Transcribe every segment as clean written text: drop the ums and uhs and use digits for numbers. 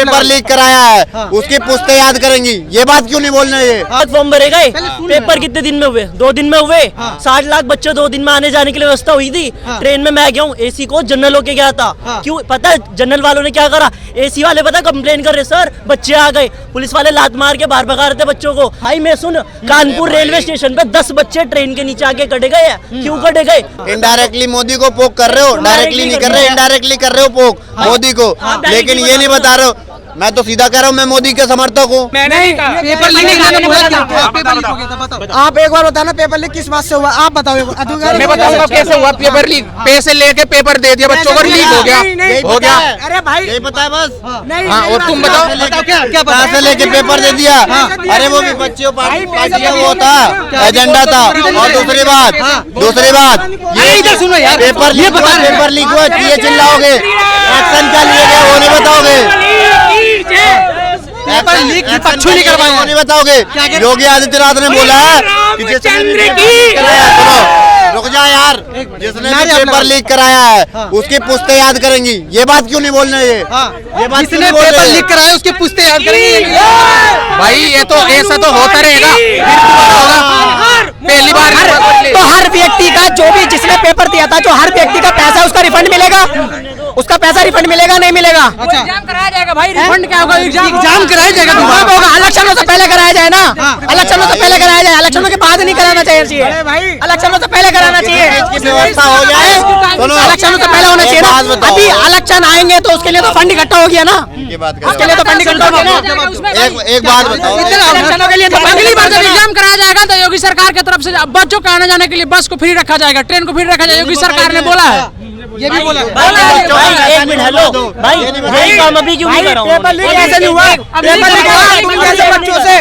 Paper leak कराया है उसकी पुश्ते याद करेंगी, ये बात क्यों नहीं बोलना? ये फॉर्म भरे गए, पेपर कितने दिन में हुए? 2 दिन में हुए। 60 लाख बच्चे 2 दिन में आने जाने के लिए व्यवस्था हुई थी। ट्रेन में मैं गया हूँ, एसी को जनरल होके गया था। क्यों पता है जनरल वालों ने क्या करा? एसी वाले पता कंप्लेन कर रहे, सर बच्चे आ गए, पुलिस वाले लात मार के बाहर भगा रहे थे बच्चों को। भाई मैं सुन, कानपुर रेलवे स्टेशन पे 10 बच्चे ट्रेन के नीचे आके कटे गए हैं। क्यों कटे गए? इनडायरेक्टली मोदी को पोक कर रहे हो, डायरेक्टली नहीं कर रहे, इनडायरेक्टली कर रहे हो पोक मोदी को, लेकिन ये नहीं बता रहे हो। मैं तो सीधा कह रहा हूँ, मैं मोदी के समर्थक हूँ। आप एक बार बताना पेपर लीक किस बात से हुआ, आप बताओ। मैं बताऊंगा कैसे हुआ पेपर लीक। पैसे लेके पेपर दे दिया बच्चों को, लीक हो गया। अरे भाई यही पता है बस। हाँ, और तुम बताओ क्या पैसे लेके पेपर दे दिया। अरे वो भी बच्चों पार्टी का वो था, एजेंडा था। और दूसरी बात ये इधर सुनो यार, पेपर लीक हुआ, ये चिल्लाओगे, एक्शन क्या लिए गए वो नहीं बताओगे, पेपर लीक पक्षु नहीं करवाया वो नहीं बताओगे। योगी आदित्यनाथ ने बोला है कि जिसने रुक जा यार, जिसने भी पेपर लीक कराया है उसकी पुश्ते याद करेंगी, ये बात क्यों नहीं बोलना? ये बात जिसने पेपर लीक कराया उसके पुश्ते याद करेंगे। भाई ये तो ऐसा तो होता रहेगा, पहली बार तो हर व्यक्ति का जो भी जिसने पेपर दिया था, जो हर व्यक्ति का पैसा उसका रिफंड मिलेगा, उसका पैसा रिफंड मिलेगा नहीं मिलेगा? एग्जाम कराया जाएगा भाई, रिफंड क्या होगा? एग्जाम कराया जाएगा, कब होगा? इलेक्शनों से पहले कराया जाए ना, इलेक्शनों से पहले कराया जाए, इलेक्शनों के बाद नहीं कराना चाहिए। इलेक्शनों से पहले कराना चाहिए, व्यवस्था हो जाए। इलेक्शनों से पहले होना चाहिए ना। अभी इलेक्शन आएंगे तो उसके लिए तो फंड इकट्ठा हो गया ना, उसके लिए तो फंड इकट्ठा हो गया ना। एक बात बताओ, इलेक्शनों के लिए तो अगली बार जब एग्जाम कराया जाएगा तो योगी सरकार की तरफ से बच्चों को आने जाने के लिए बस को फ्री रखा जाएगा, ट्रेन को फ्री रखा जाएगा। योगी सरकार ने बोला है, ये भी बोला। भाई एक मिनट, हेलो भाई, यही काम अभी क्यों नहीं कर रहा हूँ? पेपर लीक ऐसे नहीं हुआ, पेपर लीक हुआ कैसे बच्चों से?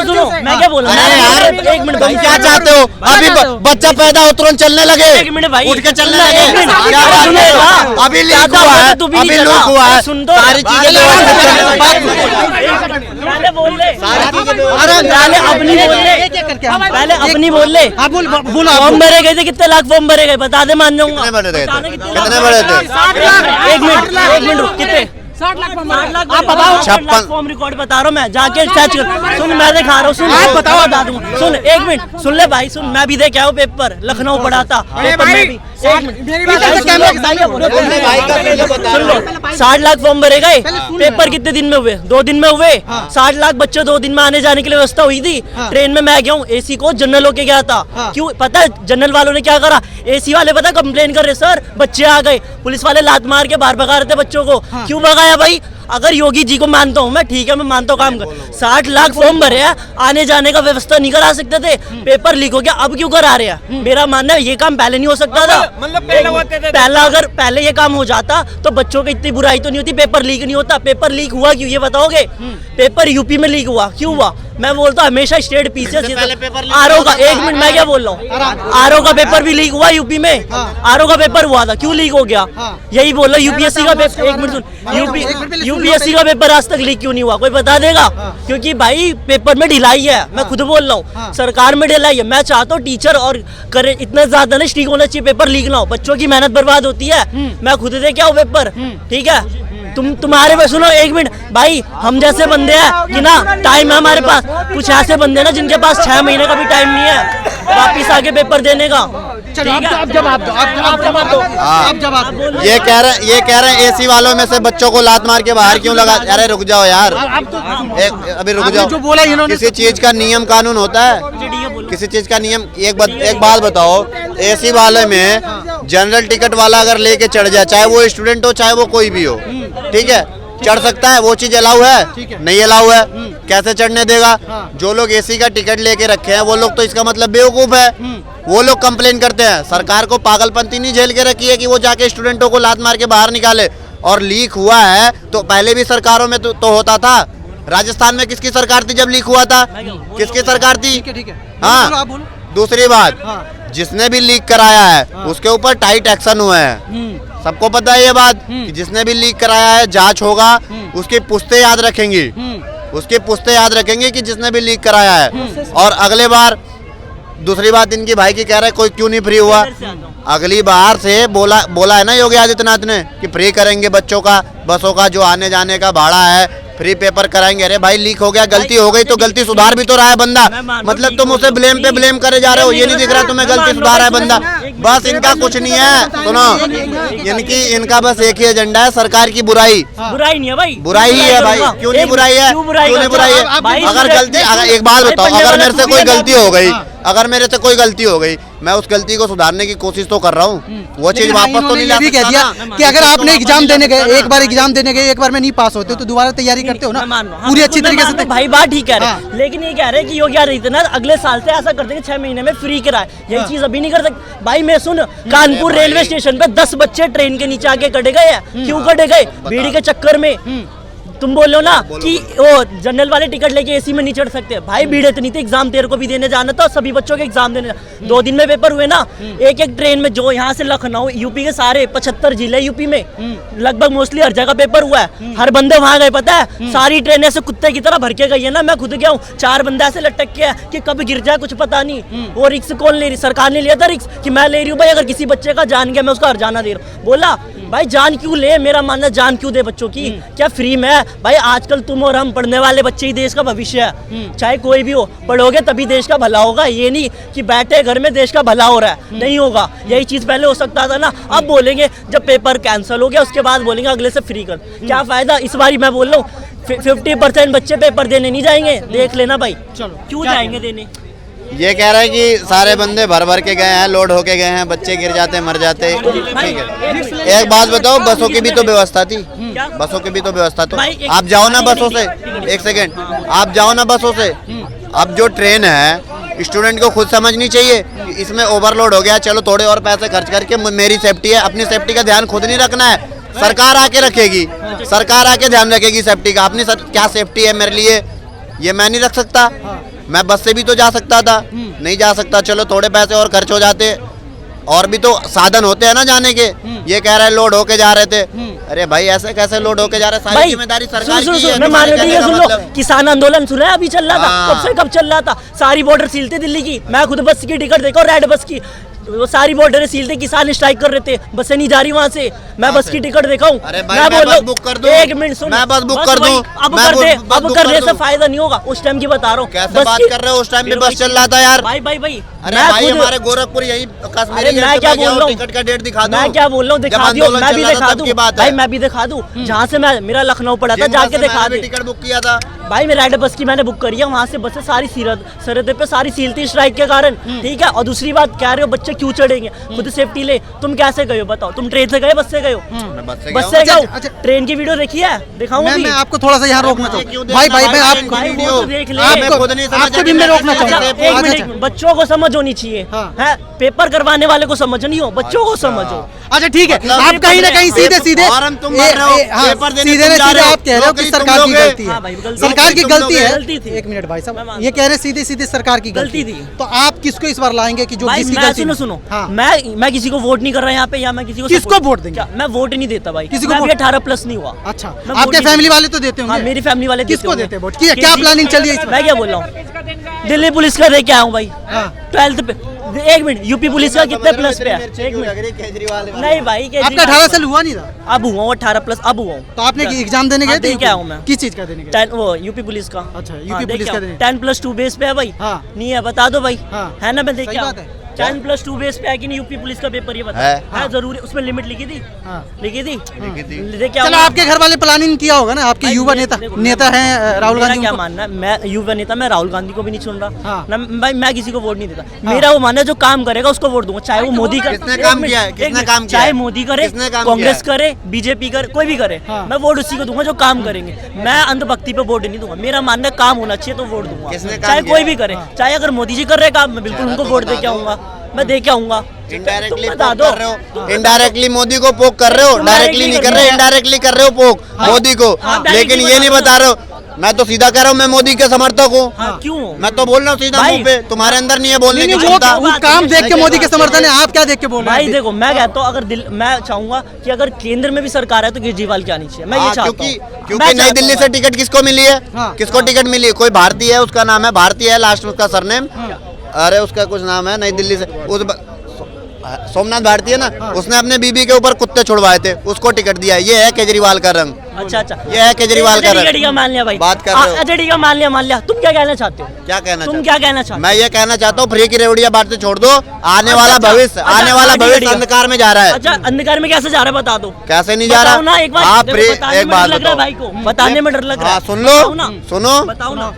सुनो, मैं क्या बोल रहा अरे यार एक मिनट भाई, क्या चाहते हो? अभी बच्चा पैदा हो तुरंत चलने लगे, एक मिनट भाई, उठ के चलने लगे, एक मिनट, क्या बात सुनो, है? हाँ। अभी लीक हुआ है, अभी लीक हुआ है, सुन दो, सारी चीजें पहले बोल ले, पहले अपनी बोल ले। फॉर्म भरे गए थे, कितने लाख फॉर्म भरे गए बता दे, मान जाऊंगा। कितने बड़े थे? 1 मिनट रुक, कितने? 60 लाख आप बताओ। 56 फॉर्म रिकॉर्ड बता रहा हूँ मैं, जाके सर्च कर। सुन मैं दिखा रहा हूँ, सुन आप बताओ, बता दूंगा। सुन 1 मिनट सुन ले भाई, सुन मैं भी देख आया हूँ पेपर, लखनऊ पढ़ा था पेपर में भी। 60 लाख फॉर्म भरे गए, पेपर कितने दिन में हुए? 2 दिन में हुए। 60 लाख बच्चे 2 दिन में आने जाने के लिए व्यवस्था हुई थी। ट्रेन में मैं गया हूँ, एसी को जनरल होके गया था। क्यों पता है जनरल वालों ने क्या करा? एसी वाले पता कंप्लेन कर रहे, सर बच्चे आ गए, पुलिस वाले लात मार के बाहर भगा रहे थे बच्चों को। क्यों भगाया भाई? अगर योगी जी को मानता हूँ मैं, ठीक है मैं मानता हूँ काम कर, 60 लाख फॉर्म भरे हैं, आने जाने का व्यवस्था नहीं करा सकते थे, पेपर लीक हो गया, अब क्यों करा रहे हैं? मेरा मानना है ये काम पहले नहीं हो सकता था। अगर पहले ये काम हो जाता तो बच्चों की इतनी बुराई तो नहीं होती, पेपर लीक नहीं होता। पेपर लीक हुआ क्यों ये बताओगे? पेपर यूपी में लीक हुआ, क्यों हुआ? मैं बोलता हूँ हमेशा स्टेट पीछे आरओ का, 1 मिनट मैं क्या बोल रहा हूँ, आरओ का पेपर भी लीक हुआ यूपी में, आरओ का पेपर हुआ था, क्यों लीक हो गया? यही बोल रहा हूँ। यूपीएससी का पेपर, 1 मिनट सुन, यूपीएससी का पेपर आज तक लीक क्यों नहीं हुआ, कोई बता देगा? क्योंकि भाई पेपर में ढिलाई है, मैं खुद बोल रहा हूँ, सरकार में ढिलाई है। मैं चाहता हूँ टीचर और करे इतना ज्यादा नहीं स्ट्रिक्ट होना चाहिए, पेपर लीक ना हो, बच्चों की मेहनत बर्बाद होती है। मैं खुद दे क्या हूँ पेपर, ठीक है? तुम्हारे पे सुनो 1 मिनट भाई, हम जैसे बंदे हैं कि ना टाइम है हमारे पास, कुछ ऐसे बंदे हैं ना जिनके पास 6 महीने का भी टाइम नहीं है वापिस आके पेपर देने का। ठीक है, आप जवाब दो। ये कह रहे हैं एसी वालों में से बच्चों को लात मार के बाहर क्यों लगा? अरे रुक जाओ यार, अभी रुक जाओ। किसी चीज का नियम कानून होता है, किसी चीज का नियम। एक बात बताओ, एसी वाले में जनरल टिकट वाला अगर लेके चढ़ जाए, चाहे वो स्टूडेंट हो चाहे वो कोई भी हो, ठीक है, चढ़ सकता है, वो चीज अलाउ है? नहीं अलाउ है, कैसे चढ़ने देगा? जो लोग एसी का टिकट लेके रखे हैं वो लोग तो इसका मतलब बेवकूफ है, वो लोग कंप्लेन करते हैं। सरकार को पागलपंती नहीं झेल के रखी है कि वो जाके स्टूडेंटों को लात मार के बाहर निकाले। और लीक हुआ है तो पहले भी सरकारों में तो होता था। राजस्थान में किसकी सरकार थी जब लीक हुआ था? किसकी सरकार थी? हाँ, दूसरी बात, जिसने भी लीक कराया है उसके ऊपर टाइट एक्शन हुए हैं, सबको पता है ये बात कि जिसने भी लीक कराया है जांच होगा, उसकी पुश्ते याद रखेंगी, उसकी पुश्ते याद रखेंगे कि जिसने भी लीक कराया है। और अगले बार दूसरी बात इनकी भाई की कह रहे कोई क्यों नहीं फ्री हुआ। अगली बार से बोला है ना योगी आदित्यनाथ ने कि फ्री करेंगे बच्चों का, बसों का जो आने जाने का भाड़ा है, फ्री पेपर कराएंगे। अरे भाई लीक हो गया, गलती हो गई तो गलती सुधार भी तो रहा है बंदा। मतलब तुम उसे ब्लेम पे ब्लेम करे जा रहे हो, ये नहीं दिख रहा तुम्हें गलती सुधार रहा है बंदा। बस इनका कुछ नहीं है, सुनो इनका बस एक ही एजेंडा है, सरकार की बुराई। बुराई नहीं है भाई, बुराई ही है भाई। क्यों नहीं बुराई है, क्यों नहीं बुराई है? अगर गलती, एक बात बताओ, अगर मेरे से कोई गलती हो गई, अगर मेरे से कोई गलती हो गई, मैं उस गलती को सुधारने की कोशिश तो कर रहा हूँ, वो चीज वापस तो नहीं ला कह दिया कि अगर आपने एग्जाम देने गए, एक बार एग्जाम देने गए, एक बार में नहीं पास होते तो दोबारा तैयारी करते हो ना पूरी अच्छी तरीके से। भाई बात ठीक कह रहे हैं, लेकिन ये कह रहे हैं कि योगी आदित्यनाथ अगले साल से ऐसा कर देंगे 6 महीने में फ्री किराया, यही चीज अभी नहीं कर सकते। भाई मैं सुन, कानपुर रेलवे स्टेशन पे 10 बच्चे ट्रेन के नीचे आके कटे गए हैं। क्यों कटे गए? बीड़ी के चक्कर में। तुम बोलो ना कि वो जनरल वाले टिकट लेके एसी में नहीं चढ़ सकते। भाई भीड़ इतनी थी, एग्जाम तेरे को भी देने जाना था, सभी बच्चों के एग्जाम देने 2 दिन में पेपर हुए ना। एक ट्रेन में जो यहाँ से लखनऊ, यूपी के सारे 75 जिले यूपी में लगभग मोस्टली हर जगह पेपर हुआ है। हर बंदे वहां गए, पता है सारी ट्रेन ऐसे कुत्ते की तरह भर के गई है ना। मैं खुद गया हूँ, 4 बंदे ऐसे लटक के कि कब गिर जाए कुछ पता नहीं। वो रिक्स कौन ले रही? सरकार ने लिया था रिक्स कि मैं ले रही हूँ भाई, अगर किसी बच्चे का जान गया मैं उसका हरजाना दे रहा हूँ। बोला भाई जान क्यों ले? मेरा मानना जान क्यों दे बच्चों की? क्या फ्री में है? भाई आजकल तुम और हम पढ़ने वाले बच्चे ही देश का भविष्य है। चाहे कोई भी हो, पढ़ोगे तभी देश का भला होगा। ये नहीं कि बैठे घर में देश का भला हो रहा है, नहीं होगा। यही चीज पहले हो सकता था ना। अब बोलेंगे जब पेपर कैंसिल हो गया उसके बाद बोलेंगे अगले से फ्री कर। क्या फायदा? इस बार मैं बोल रहा हूँ 50% बच्चे पेपर देने नहीं जाएंगे, देख लेना भाई। चलो क्यों जाएंगे देने? ये कह रहा है कि सारे बंदे भर भर के गए हैं, लोड होके गए हैं, बच्चे गिर जाते मर जाते। ठीक है, एक बात बताओ, बसों की भी तो व्यवस्था थी, बसों की भी तो व्यवस्था तो। आप जाओ ना बसों से, एक सेकेंड, आप जाओ ना बसों से। अब जो ट्रेन है, स्टूडेंट को खुद समझनी चाहिए कि इसमें ओवरलोड हो गया, चलो थोड़े और पैसे खर्च करके मेरी सेफ्टी है, अपनी सेफ्टी का ध्यान खुद नहीं रखना है, सरकार आके रखेगी, सरकार आके ध्यान रखेगी सेफ्टी का। अपनी क्या सेफ्टी है मेरे लिए, ये मैं नहीं रख सकता। मैं बस से भी तो जा सकता था, नहीं जा सकता। चलो थोड़े पैसे और खर्च हो जाते, और भी तो साधन होते हैं ना जाने के। ये कह रहा है लोड होके जा रहे थे। अरे भाई ऐसे कैसे लोड होके जा रहे हैं? सारी जिम्मेदारी सरकार की है। मैं मान रही हूँ, सुन लो, किसान आंदोलन सुना है? अभी चल रहा था, कब से कब चल रहा था। सारी बॉर्डर सील थी दिल्ली की। मैं खुद बस की टिकट देखो, रेड बस की, वो सारी बॉर्डर सील थे, किसान स्ट्राइक कर रहे थे, बसें नहीं जा रही वहाँ से। मैं बस की टिकट देखा हूँ। मैं बस बुक कर दूं, एक मिनट सुन, मैं बस बुक कर दूं। अब करने से फायदा नहीं होगा। उस टाइम की बता रहा हूँ। कैसे बात कर रहे हो? उस टाइम पे बस चल रहा था यार। भाई अरे भाई हमारे गोरखपुर यही कश्मीरी मैं क्या बोल रहा हूँ, टिकट का डेट दिखा दो। मैं क्या बोल रहा हूँ, दिखा दो, मैं भी दिखा दूँ भाई, मैं भी दिखा दूँ। जहाँ से मैं, मेरा लखनऊ पड़ा था, जाके दिखा दे। टिकट बुक किया था भाई, मैं रेड बस की मैंने बुक करी है, वहाँ से बसें सारी सरहद पे सारी सील थी स्ट्राइक के कारण। ठीक है, और दूसरी बात कह रहे हो बच्चे क्यों चढ़ेंगे? खुद सेफ्टी ले। तुम कैसे गए हो बताओ? तुम ट्रेन से गए, बस से गए हो? बस से गए हो। ट्रेन की वीडियो देखी है? दिखाऊंगा। मैं आपको थोड़ा सा यहाँ रोकना चाहूँ भाई, मैं आपको देख ले, आपको भी मैं रोकना चाहूँगा। एक मिनट, बच्चों को समझ होनी चाहिए है, पेपर करवाने वाले को समझ नहीं हो, बच्चों को समझो। अच्छा ठीक है, आप कहीं ना कहीं सीधे सीधे आप कह रहे हो कि सरकार की गलती है, सरकार की गलती है। एक मिनट भाई साहब, ये कह रहे सीधे सीधे सरकार की गलती थी, तो आप किसको इस बार लाएंगे कि जो किसकी गलती? सुनो, मैं किसी को वोट नहीं कर रहा यहाँ पे, या मैं किसको वोट देंगे? मैं वोट नहीं देता भाई, किसी को 18+ नहीं हुआ। अच्छा, आपके फैमिली वाले तो देते होंगे? मेरी फैमिली वाले किसको देते हैं वोट? क्या प्लानिंग चल रही है? मैं क्या बोल रहा हूँ, दिल्ली पुलिस का दे के आया हूँ भाई 12th पे। एक मिनट, यूपी पुलिस का कितने प्लस पे है? केजरीवाल नहीं भाई, आपका 18 साल हुआ नहीं था? अब हुआ 18+, अब हुआ। तो आपने एग्जाम देने गए थे? क्या हूँ मैं? किस चीज का देने गए? वो यूपी पुलिस का। अच्छा, यूपी पुलिस का देने। 10+2 बेस पे है भाई। नहीं है, बता दो भाई। है ना? मैं देखा 10+2 बेस पे है कि नहीं यूपी पुलिस का पेपर? ये बता है जरूरी, उसमें लिमिट लिखी थी, लिखी थी। चलो आपके घर वाले प्लानिंग किया होगा ना, आपके युवा नेता हैं राहुल गांधी। क्या मानना है, मैं युवा नेता, मैं राहुल गांधी को भी नहीं सुन रहा ना भाई, मैं किसी को वोट नहीं देता। मेरा वो मानना है जो काम करेगा उसको वोट दूंगा, चाहे वो मोदी का, चाहे मोदी करे, कांग्रेस करे, बीजेपी करे, कोई भी करे, मैं वोट उसी को दूंगा जो काम करेंगे। मैं अंधभक्ति पे वोट नहीं दूंगा। मेरा मानना है काम होना चाहिए तो वोट दूंगा, चाहे कोई भी करे। चाहे अगर मोदी जी कर रहे काम, मैं बिल्कुल उनको वोट दे के आऊंगा, मैं दे के आऊंगा। इनडायरेक्टली बता दो, इनडायरेक्टली मोदी को पोक कर रहे हो, डायरेक्टली नहीं कर रहे, इनडायरेक्टली कर रहे हो पोक मोदी को, लेकिन ये नहीं बता रहे हो। मैं तो सीधा कह रहा हूँ, मैं मोदी के समर्थक हूँ। क्यों? मैं तो बोल रहा हूँ सीधा मुंह पे, तुम्हारे अंदर नहीं है बोलने की क्षमता। वो काम देख के मोदी के समर्थन है, आप क्या देख के बोल रहे हैं? भाई देखो, मैं कहता हूँ अगर मैं चाहूंगा कि अगर केंद्र में भी सरकार है तो केजरीवाल की आनी चाहिए, मैं ये चाहता हूँ। क्योंकि नई दिल्ली से टिकट किसको मिली है? किसको टिकट मिली है? कोई भारतीय है, उसका नाम है भारतीय है, लास्ट में उसका सरनेम। अरे उसका कुछ नाम है, नई दिल्ली से सोमनाथ भारती है ना, उसने अपने बीबी के ऊपर कुत्ते छुड़वाए थे, उसको टिकट दिया। ये है केजरीवाल का रंग। अच्छा अच्छा, ये है केजरीवाल का रंग। ठीक है, मान लिया भाई, बात कर रहे हो। अच्छा ठीक है, मान लिया। तुम क्या कहना चाहते हो? क्या कहना तुम चाहते क्या कहना चाहते हो? मैं ये कहना चाहता हूँ फ्री की रेवड़िया बात छोड़ दो। आने वाला अच्छा, भविष्य, अच्छा, आने वाला ठीक है, भविष्य ठीक है। अंधकार में जा रहा है। अच्छा, अंधकार में कैसे जा रहा है बता दो। कैसे नहीं जा बताओ ना, रहा? एक बार आप देखो, फ्री, बताने एक में बात डर लग रहा है बताओ भाई को, बताने में डर लग रहा है। हाँ, सुन लो, बताओ ना, सुनो, बताओ ना।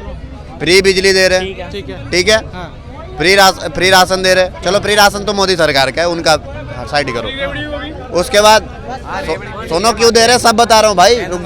फ्री बिजली दे रहे ठीक है, ठीक है। ठीक है, हाँ। फ्री राशन दे रहे। चलो फ्री राशन तो मोदी सरकार का है, उनका साइड करो। उसके बाद सुनो क्यों दे रहे, सब बता रहा हूँ भाई।